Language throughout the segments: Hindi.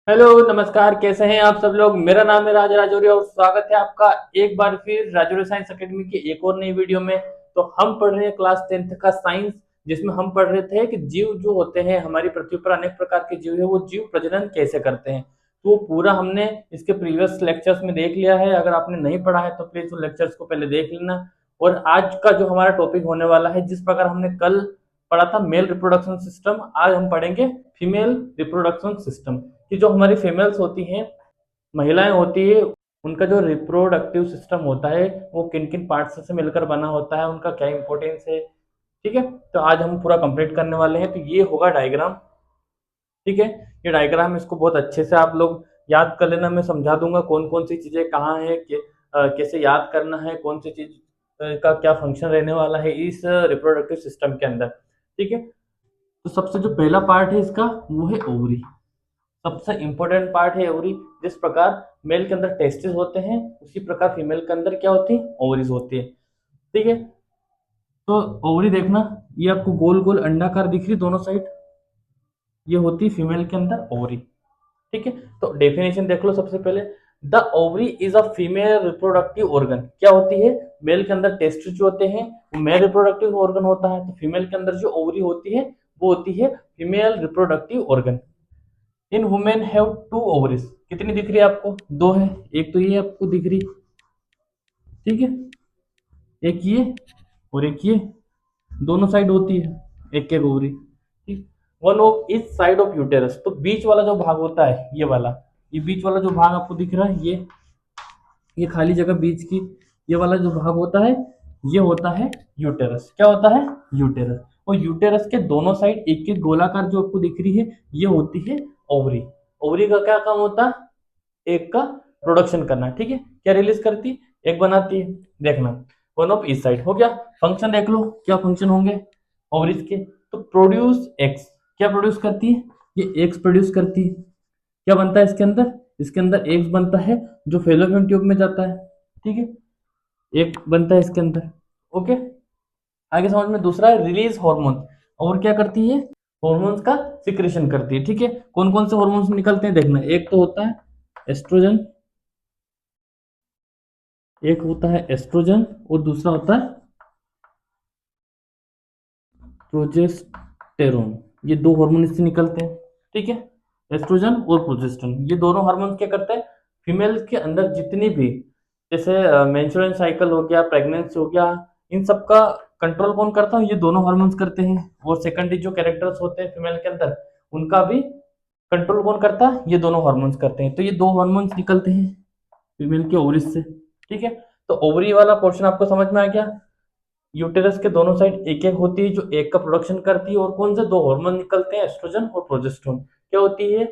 हेलो नमस्कार, कैसे हैं आप सब लोग। मेरा नाम है राज राजौरी और स्वागत है आपका एक बार फिर राजौरी साइंस एकेडमी की एक और नई वीडियो में। तो हम पढ़ रहे हैं क्लास 10th का साइंस, जिसमें हम पढ़ रहे थे कि जीव जो होते हैं हमारी पृथ्वी पर अनेक प्रकार के जीव है, वो जीव प्रजनन कैसे करते हैं। तो वो पूरा हमने इसके प्रीवियस लेक्चर्स में देख लिया है। अगर आपने नहीं पढ़ा है तो प्लीज उन लेक्चर्स को पहले देख लेना। और आज का जो हमारा टॉपिक होने वाला है, जिस प्रकार हमने कल पढ़ा था मेल रिप्रोडक्शन सिस्टम, आज हम पढ़ेंगे फीमेल रिप्रोडक्शन सिस्टम। कि जो हमारी फीमेल्स होती हैं, महिलाएं होती है, उनका जो रिप्रोडक्टिव सिस्टम होता है वो किन किन पार्ट्स से मिलकर बना होता है, उनका क्या इंपॉर्टेंस है। ठीक है, तो आज हम पूरा कंप्लीट करने वाले हैं। तो ये होगा डायग्राम। ठीक है, ये डायग्राम, इसको बहुत अच्छे से आप लोग याद कर लेना। मैं समझा दूंगा कौन कौन सी चीजें कहाँ है, कैसे याद करना है, कौन सी चीज का क्या फंक्शन रहने वाला है इस रिप्रोडक्टिव सिस्टम के अंदर। ठीक है, तो सबसे जो पहला पार्ट है इसका, वो है ओवरी। सबसे इंपॉर्टेंट पार्ट है ओवरी। जिस प्रकार मेल के अंदर टेस्टिस होते हैं, उसी प्रकार फीमेल के अंदर क्या होती है, ओवरीज होती है। ठीक है, तो ओवरी देखना, ये आपको गोल गोल अंडाकार दिख रही दोनों साइड, ये होती है फीमेल के अंदर ओवरी। ठीक है, तो डेफिनेशन देख लो सबसे पहले। The ovary is a female reproductive organ. क्या होती है, मेल के अंदर टेस्टिस जो होते हैं वो मेल रिप्रोडक्टिव ऑर्गन होता है, तो फीमेल के अंदर जो ओवरी होती है वो होती है female reproductive organ. In women have two ovaries. कितनी दिख रही है आपको, दो है। एक तो ये आपको दिख रही, ठीक है, एक ये और एक ये, दोनों साइड होती है एक एक ओवरी। ठीक, one of each side of uterus. तो बीच वाला जो भाग होता है ये वाला, ये बीच वाला जो भाग आपको दिख रहा है, ये खाली जगह बीच की, ये वाला जो भाग होता है ये होता है यूटेरस। क्या होता है, यूटेरस। और यूटेरस के दोनों साइड एक एक गोलाकार जो आपको दिख रही है ये होती है ओवरी। ओवरी का क्या काम होता है, एक का प्रोडक्शन करना। ठीक है, क्या रिलीज करती, एक बनाती है। देखना, वन ऑफ इस साइड हो गया। फंक्शन देख लो, क्या फंक्शन होंगे ओवरीज के। तो प्रोड्यूस एक्स, क्या प्रोड्यूस करती है, ये एक्स प्रोड्यूस करती है। क्या बनता है इसके अंदर, इसके अंदर एग्स बनता है जो फेलोपियन ट्यूब में जाता है। ठीक है, एक बनता है इसके अंदर। ओके, आगे समझ में। दूसरा है रिलीज हार्मोन। और क्या करती है, हार्मोन्स का सिक्रेशन करती है। ठीक है, कौन कौन से हार्मोन्स निकलते हैं देखना। एक तो होता है एस्ट्रोजन, एक होता है एस्ट्रोजन और दूसरा होता है प्रोजेस्टेरोन। ये दो हार्मोन इससे निकलते हैं। ठीक है, एस्ट्रोजन और प्रोजेस्टेरोन, ये दोनों हार्मोन क्या करते हैं, फीमेल के अंदर जितनी भी, जैसे मेंस्ट्रुअल साइकिल हो गया, प्रेगनेंसी हो गया, इन सब का कंट्रोल कौन करता है, ये दोनों हार्मोन्स करते हैं। और सेकेंडरी जो कैरेक्टर्स होते हैं फीमेल के अंदर, उनका भी कंट्रोल कौन करता है, ये दोनों हार्मोन्स करते हैं। तो ये दो हार्मोन्स निकलते हैं फीमेल के ओवरीज से। ठीक है, तो ओवरी वाला पोर्शन आपको समझ में आ गया। यूटेरस के दोनों साइड एक एक होती है जो एक का प्रोडक्शन करती है। और कौन से दो हार्मोन निकलते हैं, एस्ट्रोजन और प्रोजेस्टेरोन। क्या होती है,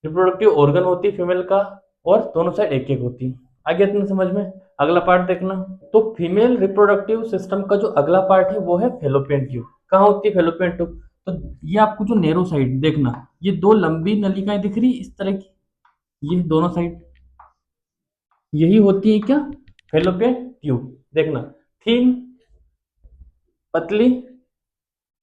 रिप्रोडक्टिव ऑर्गन होती है फीमेल का, और दोनों साइड एक एक होती है। आगे इतना समझ में। अगला पार्ट देखना। तो फीमेल रिप्रोडक्टिव सिस्टम का जो अगला पार्ट है वो है फेलोपियन ट्यूब। कहाँ होती है फेलोपियन ट्यूब, तो ये आपको जो नेरो साइड देखना, ये दो लंबी नलिकाएं दिख रही इस तरह की, ये दोनों साइड यही होती है क्या, फेलोपियन ट्यूब। देखना, थीन, पतली,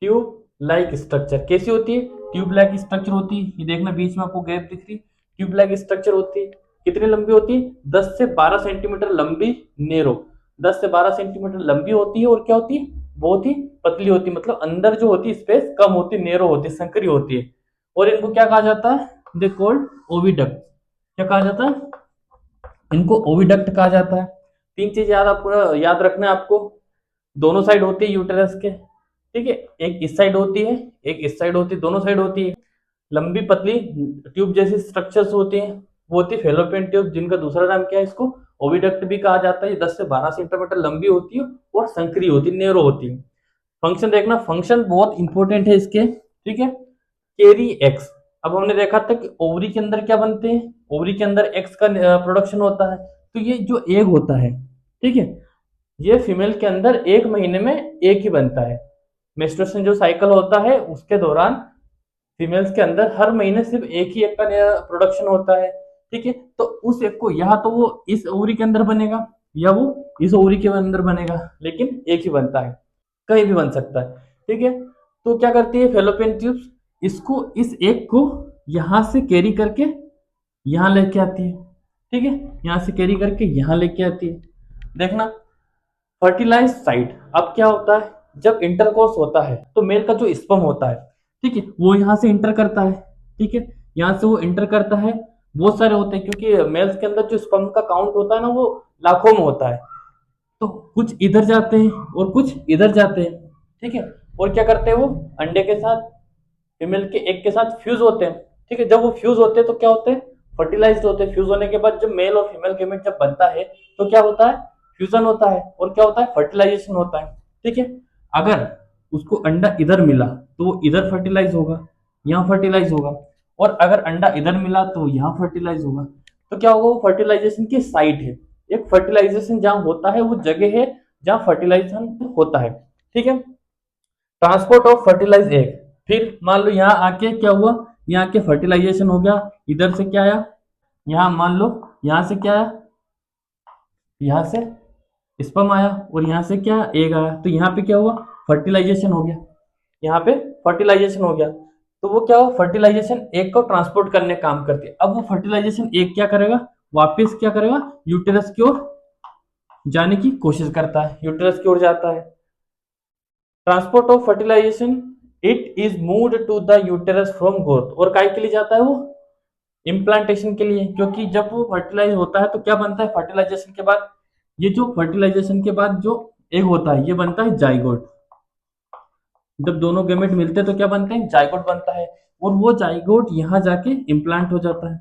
ट्यूब लाइक स्ट्रक्चर। कैसी होती है, ट्यूब लाइक स्ट्रक्चर होती है। ये देखना बीच में आपको गैप दिख रही, ट्यूब लाइक स्ट्रक्चर होती है। कितनी लंबी होती है, 10 से 12 सेंटीमीटर लंबी, नेरो। 10 से 12 सेंटीमीटर लंबी होती है। और क्या होती है, बहुत ही पतली होती है, मतलब अंदर जो होती है स्पेस कम होती है, नेरो होती है, संकरी होती है। और इनको क्या कहा जाता है, दे कॉल्ड ओविडक्ट। क्या कहा जाता है, इनको ओविडक्ट कहा जाता है। तीन चीज याद, आप पूरा याद रखना है आपको। दोनों साइड होती है यूटेरस के, ठीक है, एक इस साइड होती है, एक इस साइड होती है, दोनों साइड होती है। लंबी पतली ट्यूब जैसी स्ट्रक्चर्स होती हैं, वो होती है फेलोपियन ट्यूब, जिनका दूसरा नाम क्या है, इसको ओविडक्ट भी कहा जाता है। 10 से 12 सेंटीमीटर लंबी होती है और संकरी होती है, नेरो होती है। फंक्शन देखना, फंक्शन बहुत इंपॉर्टेंट है इसके। ठीक है, कैरी एक्स। अब हमने देखा था कि ओवरी के अंदर क्या बनते हैं, ओवरी के अंदर एक्स का प्रोडक्शन होता है। तो ये जो एग होता है, ठीक है, ये फीमेल के अंदर एक महीने में एक ही बनता है। मेंस्ट्रुएशन जो साइकिल होता है उसके दौरान फीमेल्स के अंदर हर महीने सिर्फ एक ही एक का नया प्रोडक्शन होता है। ठीक है, तो उस एक को या तो वो इस ओवरी के अंदर बनेगा या वो इस ओवरी के अंदर बनेगा, लेकिन एक ही बनता है, कहीं भी बन सकता है। ठीक है, तो क्या करती है फेलोपियन ट्यूब्स, इसको इस एक को यहाँ से कैरी करके यहाँ लेके आती है, ठीक है, यहाँ से कैरी करके यहाँ लेके आती है। देखना फर्टिलाइज साइट, अब क्या होता है जब इंटरकोर्स होता है तो मेल का जो स्पर्म होता है, ठीक है, वो यहाँ से इंटर करता है, ठीक है, यहाँ से वो इंटर करता है। बहुत सारे होते हैं क्योंकि मेल्स के अंदर जो स्पर्म का काउंट होता है ना वो लाखों में होता है, तो कुछ इधर जाते हैं और कुछ इधर जाते हैं, ठीक है, और क्या करते हैं वो अंडे के साथ फीमेल के एग के साथ फ्यूज होते हैं, ठीक है, जब वो फ्यूज होते हैं तो क्या होते हैं फर्टिलाइज्ड होते हैं। फ्यूज होने के बाद जब मेल और फीमेल गेमेट जब बनता है तो क्या होता है फ्यूजन होता है और क्या होता है फर्टिलाइजेशन होता है, ठीक है। अगर उसको अंडा इधर मिला तो वो इधर फर्टिलाइज होगा, यहाँ फर्टिलाइज होगा, और अगर अंडा इधर मिला तो यहाँ फर्टिलाइज होगा। तो क्या होगा वो फर्टिलाइजेशन की साइट है, एक फर्टिलाइजेशन जहां होता है वो जगह है जहां फर्टिलाइजेशन होता है, ठीक है। ट्रांसपोर्ट ऑफ फर्टिलाइज एग, फिर मान लो यहाँ आके क्या हुआ, यहाँ आके फर्टिलाइजेशन हो गया, इधर से क्या आया, यहाँ मान लो यहाँ से क्या आया, यहाँ से स्पर्म आया, और यहाँ से क्या एग आया, तो यहाँ पे क्या हुआ फर्टिलाइजेशन हो गया, यहाँ पे फर्टिलाइजेशन हो गया। तो वो क्या हुआ फर्टिलाइजेशन एग को ट्रांसपोर्ट करने का काम करती है। अब वो फर्टिलाइजेशन एग क्या करेगा, वापस क्या करेगा यूटेरस की ओर जाने की कोशिश करता है, यूटेरस की ओर जाता है। Transport of fertilization, it is moved to the uterus from growth, और काय के लिए जाता है वो इम्प्लांटेशन के लिए, क्योंकि जब वो फर्टिलाइज होता है तो क्या बनता है फर्टिलाइजेशन के बाद, ये जो फर्टिलाइजेशन के बाद जो एग होता है ये बनता है जाइगोट। जब दोनों गेमेट मिलते हैं तो क्या बनते हैं जाइगोट बनता है, और वो जाइगोट यहाँ जाके इम्प्लांट हो जाता है,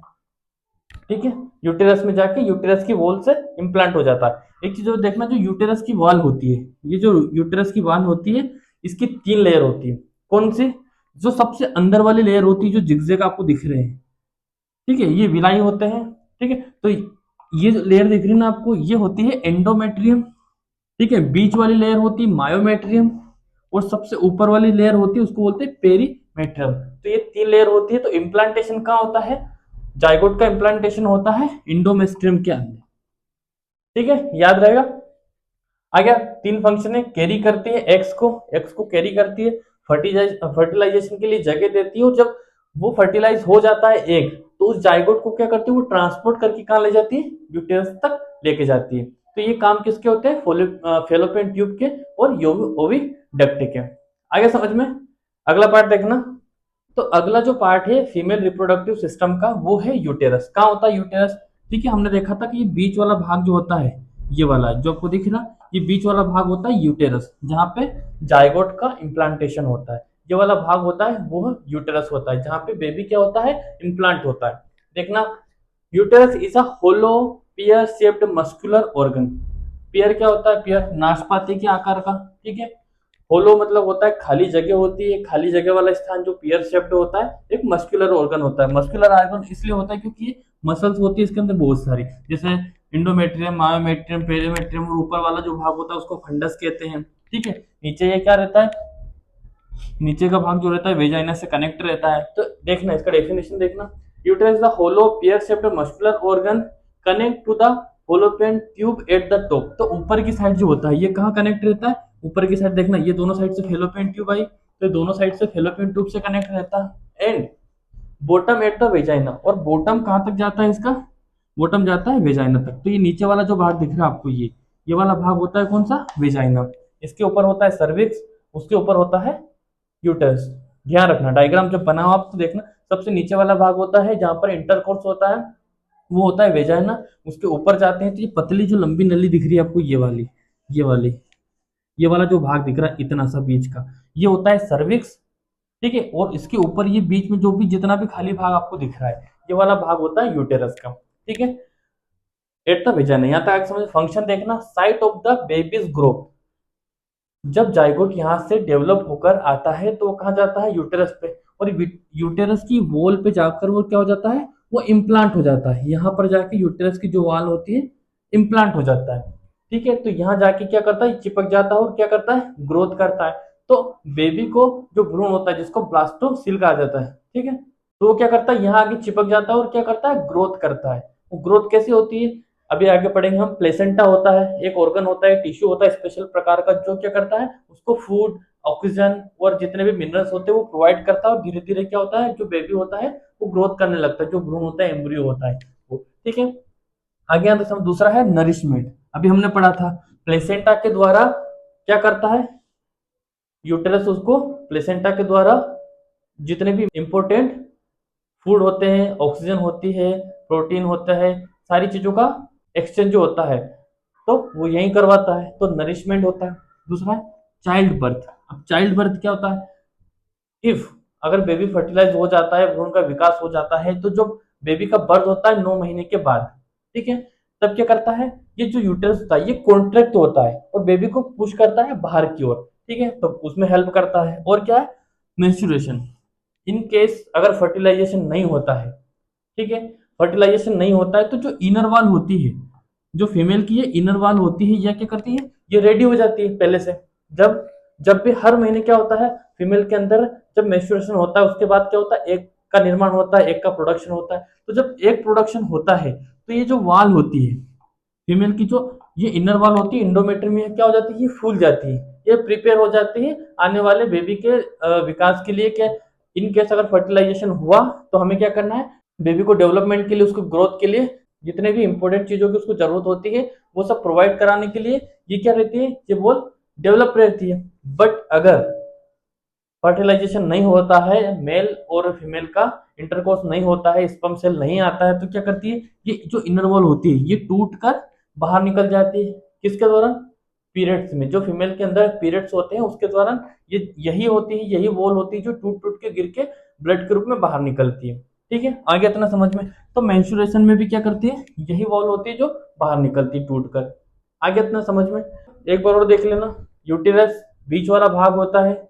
ठीक है, यूटेरस में जाके यूटेरस की वॉल से इम्प्लांट हो जाता है। एक चीज और देखना, जो यूटेरस की वॉल होती है, ये जो यूटेरस की वॉल होती है इसकी 3 लेयर होती है। कौन सी, जो सबसे अंदर वाली लेयर होती है जो जिगजैग आपको दिख रहे हैं, ठीक है, ये विलाई होते हैं, ठीक है। तो ये जो लेयर दिख रही है ना आपको, ये होती है एंडोमेट्रियम, ठीक है, बीच वाली लेयर होती है मायोमेट्रियम, और सबसे ऊपर वाली लेयर होती है उसको बोलते हैं पेरीमेट्रियम। तो ये 3 लेयर होती है। तो इम्प्लांटेशन कहाँ होता है, जाइगोट का इम्प्लांटेशन होता है इंडोमेस्ट्रियम के अंदर, ठीक है, याद रहेगा। आ गया, 3 फंक्शन है, कैरी करती है एक्स को कैरी करती है, फर्टिलाइजेशन के लिए जगह देती है, और जब वो फर्टिलाइज हो जाता है एग तो उस जाइगोट को क्या करती है वो ट्रांसपोर्ट करके कहाँ ले जाती है यूटेरस तक लेके जाती है। तो ये काम किसके होते हैं फेलोपियन ट्यूब के और ओविडक्ट के। आगे समझ में, अगला पार्ट देखना। तो अगला जो पार्ट है फीमेल रिप्रोडक्टिव सिस्टम का वो है यूटेरस। कहाँ होता है यूटेरस, ठीक है, हमने देखा था कि ये बीच वाला भाग जो होता है ये वाला जो आपको दिख रहा, ये बीच वाला भाग होता है यूटेरस, जहाँ पे जाइगोट का इम्प्लांटेशन होता है। ये वाला भाग होता है वो यूटेरस होता है, जहाँ पे बेबी क्या होता है इम्प्लांट होता है। देखना, uterus is a hollow pear shaped muscular organ. Pear क्या होता है, पियर नाशपाती के आकार का, ठीक है। होलो मतलब होता है खाली जगह होती है, खाली जगह वाला स्थान जो पियर शेप्ड होता है एक मस्कुलर ऑर्गन होता है। मस्कुलर ऑर्गन इसलिए होता है क्योंकि ये मसल्स होती है इसके अंदर बहुत सारी, जैसे इंडोमेट्रियम, मायोमेट्रियम, पेरीमेट्रियम, और ऊपर वाला जो भाग होता है उसको फंडस कहते हैं, ठीक है। नीचे ये क्या रहता है, नीचे का भाग जो रहता है वेजाइना से कनेक्ट रहता है। तो देखना इसका डेफिनेशन देखना, uterus the hollow pear shaped muscular organ connect to the Fallopian tube at the top. तो ऊपर की साइड जो होता है ये कहाँ कनेक्ट रहता है, ऊपर की साइड देखना, ये दोनों साइड से फेलोपियन ट्यूब आई, तो दोनों साइड से फेलोपियन ट्यूब से कनेक्ट रहता है। And bottom at the vagina, और बॉटम कहाँ तक जाता है इसका, बॉटम जाता है वेजाइना तक। तो ये नीचे वाला जो भाग दिख रहा है आपको, ये वाला भाग होता है कौन सा वेजाइना, इसके ऊपर होता है सर्विक्स, उसके ऊपर होता है यूटरस। ध्यान रखना डायग्राम जब बनाओ आप तो देखना, सबसे नीचे वाला भाग होता है जहां पर इंटरकोर्स होता है वो होता है वेजाइना, उसके ऊपर जाते हैं तो ये पतली जो लंबी नली दिख रही है आपको, ये वाली ये वाला जो भाग दिख रहा है इतना सा बीच का, ये होता है सर्विक्स, ठीक है। और इसके ऊपर ये बीच में जो भी जितना भी खाली भाग आपको दिख रहा है ये वाला भाग होता है यूटेरस का, ठीक है। एट द वेजाइना, यहाँ तक समझ। फंक्शन देखना, site of the babies growth, जब जाइगोट यहाँ से डेवलप होकर आता है तो वो कहाँ जाता है यूटेरस पे, और यूटेरस की वॉल पे जाकर वो क्या हो जाता है वो इम्प्लांट हो जाता है। यहाँ पर जाके यूटेरस की जो वॉल होती है इम्प्लांट हो जाता है, ठीक है। तो यहाँ जाके क्या करता है चिपक जाता है और क्या करता है ग्रोथ करता है। तो बेबी को जो भ्रूण होता है जिसको ब्लास्टोसिल कहा जाता है, ठीक है, तो वो क्या करता है यहाँ आगे चिपक जाता है और क्या करता है ग्रोथ करता है। वो ग्रोथ कैसे होती है अभी आगे पढ़ेंगे हम। प्लेसेंटा होता है, एक ऑर्गन होता है, टिश्यू होता है स्पेशल प्रकार का, जो क्या करता है उसको फूड ऑक्सीजन और जितने भी मिनरल्स होते हैं वो प्रोवाइड करता है, और धीरे धीरे क्या होता है, जो बेबी होता है वो ग्रोथ करने लगता है, जो भ्रूण होता है, एम्ब्रियो होता है वो। ठीक है, आगे यहाँ तो दूसरा है नरिशमेंट। अभी हमने पढ़ा था प्लेसेंटा के द्वारा क्या करता है, यूटेरस उसको प्लेसेंटा के द्वारा जितने भी इंपॉर्टेंट फूड होते हैं, ऑक्सीजन होती है, प्रोटीन होता है, सारी चीजों का एक्सचेंज जो होता है तो वो यही करवाता है, तो नरिशमेंट होता है। दूसरा है चाइल्ड बर्थ। अब चाइल्ड बर्थ क्या होता है, इफ अगर बेबी फर्टिलाइज हो जाता है, भ्रूण का विकास हो जाता है, तो जो बेबी का बर्थ होता है 9 महीने के बाद, ठीक है, तब क्या करता है, ये जो यूटेरस होता है ये कॉन्ट्रैक्ट होता है और बेबी को पुश करता है बाहर की ओर। ठीक है, तो उसमें हेल्प करता है। और क्या है, मेंस्ट्रुएशन। इन केस अगर फर्टिलाइजेशन नहीं होता है, ठीक है, फर्टिलाइजेशन नहीं होता है, तो जो इनर वॉल होती है, जो फीमेल की ये इनर वॉल होती है, यह क्या करती है, ये रेडी हो जाती है पहले से। जब जब भी हर महीने क्या होता है फीमेल के अंदर, जब मेंस्ट्रुएशन होता है उसके बाद क्या होता है, एक का निर्माण होता है, एक का प्रोडक्शन होता है। तो जब एक प्रोडक्शन होता है तो ये जो वॉल होती है फीमेल की, जो ये इनर वॉल होती है इंडोमेट्रियम, क्या हो जाती है, ये फूल जाती है, ये प्रिपेयर हो जाती है आने वाले बेबी के विकास के लिए। क्या इन केस अगर फर्टिलाइजेशन हुआ तो हमें क्या करना है, बेबी को डेवलपमेंट के लिए, उसको ग्रोथ के लिए जितने भी इंपॉर्टेंट चीजों की उसको जरूरत होती है वो सब प्रोवाइड कराने के लिए ये क्या रहती है, ये बॉल डेवलप रहती है। बट अगर फर्टिलाइजेशन नहीं होता है, मेल और फीमेल का इंटरकोर्स नहीं होता है, स्पर्म सेल नहीं आता है, तो क्या करती है, ये जो इनर वॉल होती है ये टूट कर बाहर निकल जाती है। किसके दौरान, पीरियड्स में। जो फीमेल के अंदर पीरियड्स होते हैं उसके दौरान ये यही होती है, यही वॉल होती है जो टूट टूट के गिर के ब्लड के रूप में बाहर निकलती है। ठीक है, आगे इतना समझ में। तो मेंस्ट्रुएशन में भी क्या करती है, यही वॉल होती है जो बाहर निकलती है टूट कर। आगे इतना समझ में। एक बार और देख लेना, यूटेरस बीच वाला भाग होता है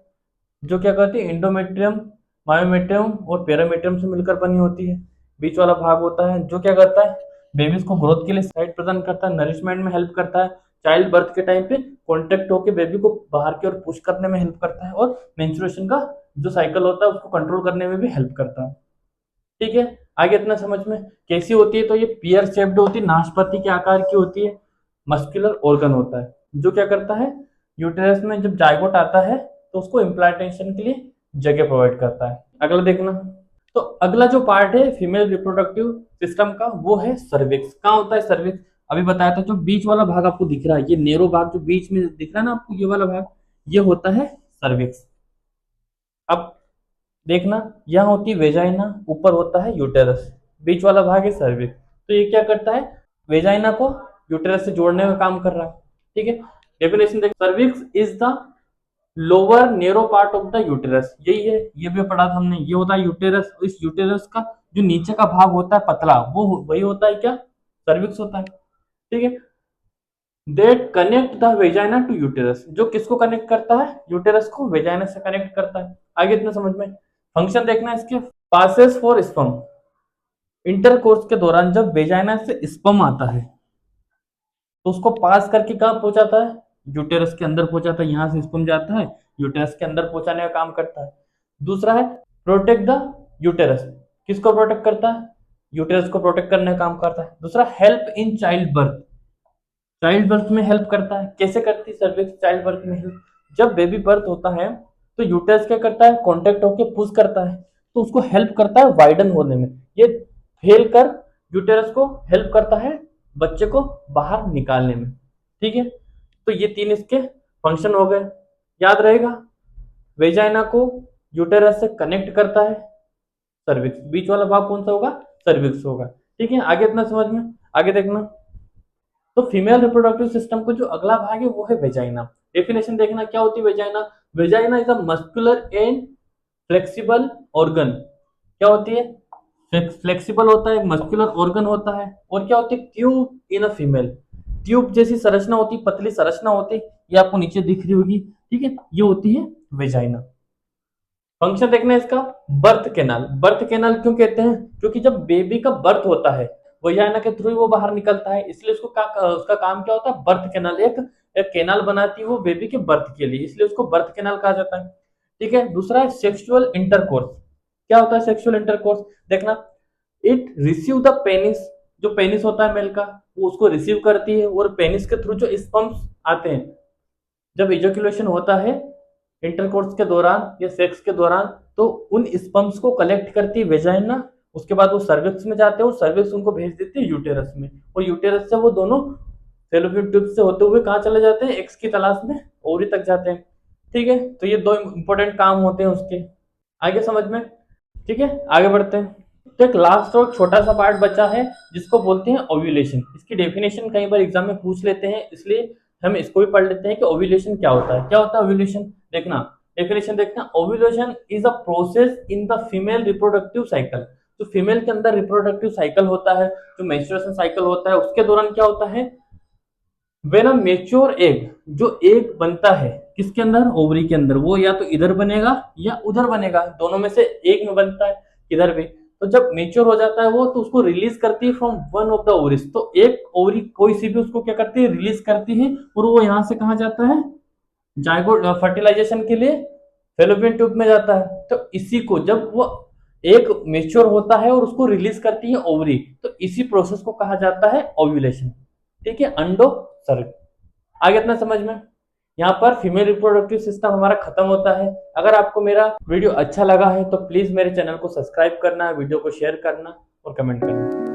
जो क्या करती है, इंडोमेट्रियम, मायोमेट्रियम और पेरामेट्रियम से मिलकर बनी होती है। बीच वाला भाग होता है जो क्या करता है, बेबीज को ग्रोथ के लिए साइड प्रदान करता है, नरिशमेंट में हेल्प करता है, चाइल्ड बर्थ के टाइम पे कॉन्टेक्ट होकर बेबी को बाहर की ओर पुश करने में हेल्प करता है, और मेंस्ट्रुएशन का जो साइकिल होता है उसको कंट्रोल करने में भी हेल्प करता है। ठीक है, आगे इतना समझ में। कैसी होती है, तो ये पियर शेप्ड होती है, नाशपाती के आकार की होती है, मस्कुलर ऑर्गन होता है जो क्या करता है, यूटेरस में जब जाइगोट आता है तो उसको इम्प्लांटेशन के लिए जगह प्रोवाइड करता है। अगला देखना, तो अगला जो पार्ट है फीमेल रिप्रोडक्टिव सिस्टम का वो है सर्विक्स। कहाँ होता है सर्विक्स, अभी बताया था, जो बीच वाला भाग आपको दिख रहा है, ये नेरो भाग जो बीच में दिख रहा है ना आपको, ये वाला भाग, ये होता है सर्विक्स। अब देखना, यहाँ होती है वेजाइना, ऊपर होता है यूटेरस, बीच वाला भाग है सर्विक्स। तो ये क्या करता है, वेजाइना को यूटेरस से जोड़ने का काम कर रहा है। ठीक है, डेफिनेशन देख, cervix is the lower narrow part of the uterus, यही है, ये भी पढ़ा था हमने, ये होता है यूटेरस। इस यूटेरस का जो नीचे का भाग होता है पतला, वो वही होता है क्या, सर्विक्स होता है। ठीक है, that connect the vagina to uterus, जो किसको कनेक्ट करता है, यूटेरस को वेजाइना से कनेक्ट करता है। आगे इतना समझ में। फंक्शन देखना इसके, पासेस फॉर स्पर्म, इंटरकोर्स के दौरान जब वेजाइना से स्पर्म आता है तो उसको पास करके कहाँ पहुंचाता है, यूटेरस के अंदर पहुंचाता है। यहाँ से स्पर्म जाता है, यूटेरस के अंदर पहुंचाने का काम करता है। दूसरा है प्रोटेक्ट द यूटेरस, किसको प्रोटेक्ट करता है, यूटेरस को प्रोटेक्ट करने का काम करता है। दूसरा help in child birth, child birth में हेल्प करता है। कैसे करती है सर्विक्स चाइल्ड बर्थ में हेल्प, जब बेबी बर्थ होता है तो यूटेरस क्या करता है, कॉन्टेक्ट होकर पुश करता है, तो उसको हेल्प करता है वाइडन होने में। ये फैल कर यूटेरस को हेल्प करता है बच्चे को बाहर निकालने में। ठीक है, तो ये तीन इसके फंक्शन हो गए, याद रहेगा। वेजाइना को यूटेरस से कनेक्ट करता है सर्विक्स, बीच वाला भाग कौन सा होगा, सर्विक्स होगा। ठीक है, आगे इतना समझ में। आगे देखना, तो फीमेल रिप्रोडक्टिव सिस्टम को जो अगला भाग है वो है वेजाइना। डेफिनेशन देखना, क्या होती है vagina, vagina is a muscular and flexible organ. क्या होती है, फ्लेक्सिबल होता है, मस्कुलर ऑर्गन होता है। और क्या होती है, tube in a female, tube जैसी संरचना होती है, पतली संरचना होती है, ये आपको नीचे दिख रही होगी। ठीक है, ये होती है वेजाइना। फंक्शन देखना है इसका, बर्थ कैनाल। बर्थ कैनाल क्यों कहते हैं, क्योंकि जब बेबी का बर्थ होता है वजाइना के थ्रू ही वो बाहर निकलता है, इसलिए उसका काम क्या होता है, बर्थ कैनाल। एक कैनाल बनाती है वो बेबी के बर्थ के लिए, इसलिए उसको बर्थ कैनाल कहा जाता है। ठीक है, दूसरा है सेक्सुअल इंटरकोर्स। क्या होता है सेक्सुअल इंटरकोर्स, देखना, इट रिसीव द पेनिस, जो पेनिस होता है मेल का वो उसको रिसीव करती है, और पेनिस के थ्रू जो स्पर्म्स आते हैं, जब इजोक्यूलेशन होता है इंटरकोर्स के दौरान या सेक्स के दौरान, तो उन स्पर्म्स को कलेक्ट करती है वेजाइना, उसके बाद वो सर्विक्स में जाते हैं और सर्विक्स उनको भेज देती है यूटेरस में, और यूटेरस से वो दोनों फेलोपियन ट्यूब से होते हुए कहाँ चले जाते हैं, एक्स की तलाश में ओवरी तक जाते हैं। ठीक है, तो ये दो इंपॉर्टेंट काम होते हैं उसके। आगे समझ में? ठीक है, आगे बढ़ते हैं। तो एक लास्ट और छोटा सा पार्ट बचा है जिसको बोलते हैं ओव्यूलेशन। इसकी डेफिनेशन कई बार एग्जाम में पूछ लेते हैं, इसलिए हम इसको भी पढ़ लेते हैं कि ओव्यूलेशन क्या होता है। क्या होता है ओव्यूलेशन? देखना, डेफिनेशन देखना। Ovulation is a process in the female reproductive cycle. तो फीमेल के अंदर रिप्रोडक्टिव साइकिल होता है, जो मेंस्ट्रुएशन साइकिल होता है, उसके दौरान क्या होता है, वेन अ मेच्योर एग, जो एग बनता है किसके अंदर, ओवरी के अंदर, वो या तो इधर बनेगा या उधर बनेगा, दोनों में से एक में बनता है, किधर भी। तो जब मेच्योर हो जाता है वो, तो उसको रिलीज करती है from one of the ovaries. तो एक ओवरी कोई सी भी उसको क्या करती है, रिलीज करती है, और वो यहां से कहा जाता है, जाइगोट फर्टिलाइजेशन के लिए फेलोपियन ट्यूब में जाता है। तो इसी को जब वो एक मेच्योर होता है और उसको रिलीज करती है ओवरी, तो इसी प्रोसेस को कहा जाता है ओव्यूलेशन। ठीक है, अंडो सर्ग। आगे इतना समझ में? यहाँ पर फीमेल रिप्रोडक्टिव सिस्टम हमारा खत्म होता है। अगर आपको मेरा वीडियो अच्छा लगा है तो प्लीज मेरे चैनल को सब्सक्राइब करना, वीडियो को शेयर करना और कमेंट करना।